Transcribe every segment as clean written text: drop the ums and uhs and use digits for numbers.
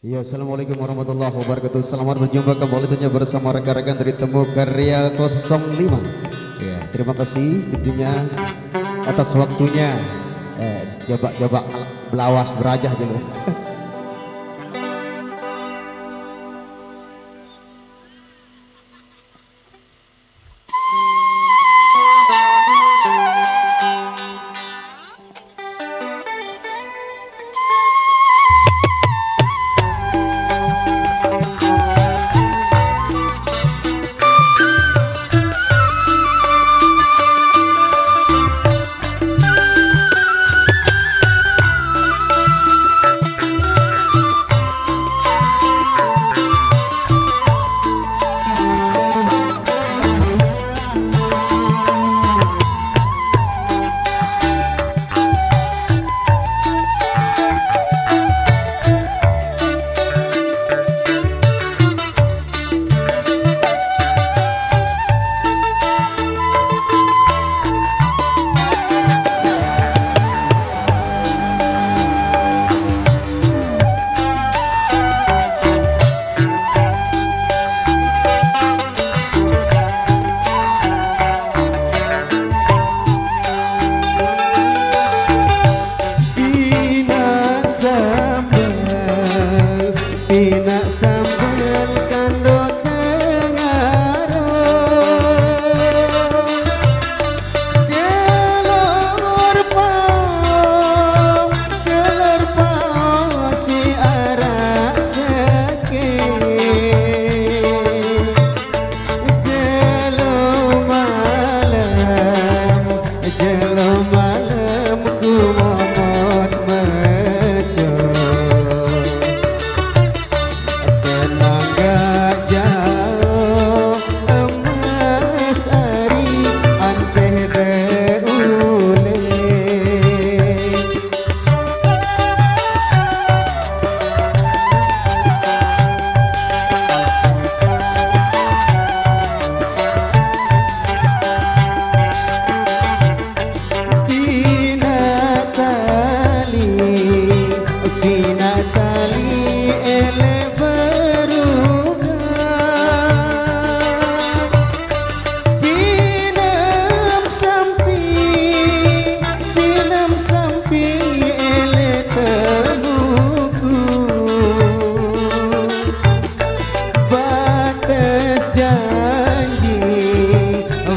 Ya, assalamualaikum warahmatullahi wabarakatuh. Selamat berjumpa kembali tentunya bersama rekan-rekan dari Temu Karya 05. Ya, terima kasih tentunya atas waktunya. Coba belawas berajah dulu. Pina sambal kandot ngaro kelor pao si arak seke jelo malam ku momot mejo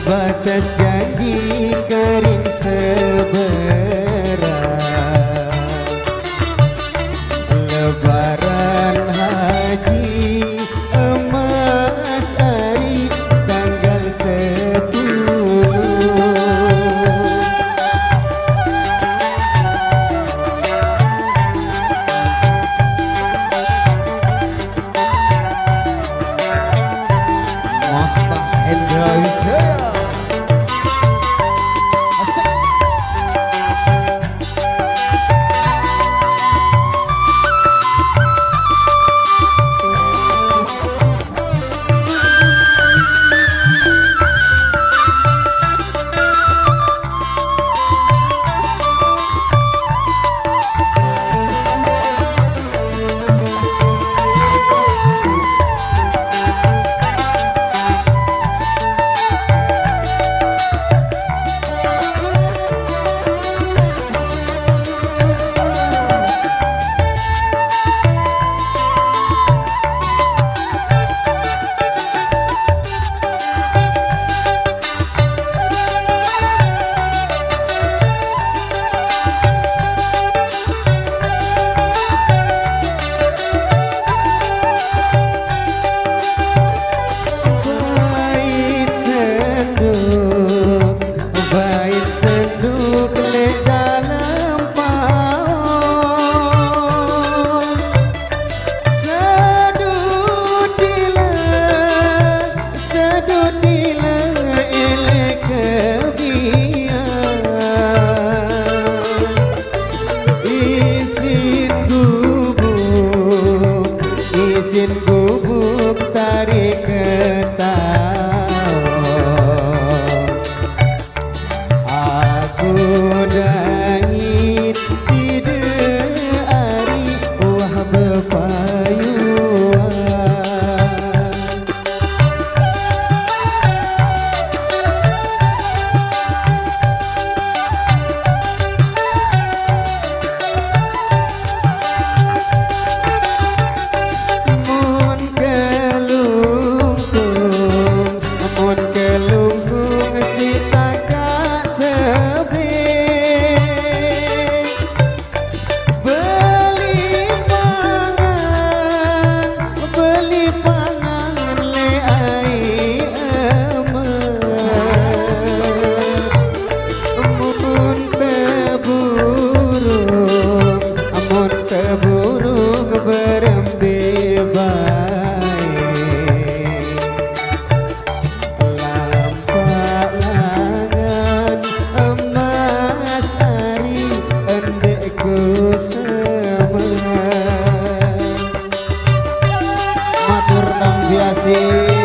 batas janji kering seberang Lebaran haji emas ari tanggal 10 Masta Hendra Wijaya. Isin gubuk tarik ketawa aku dangit side ari wah bepayu Gunung berembe baik lampak langan emas hari endekku semang matur tang biasi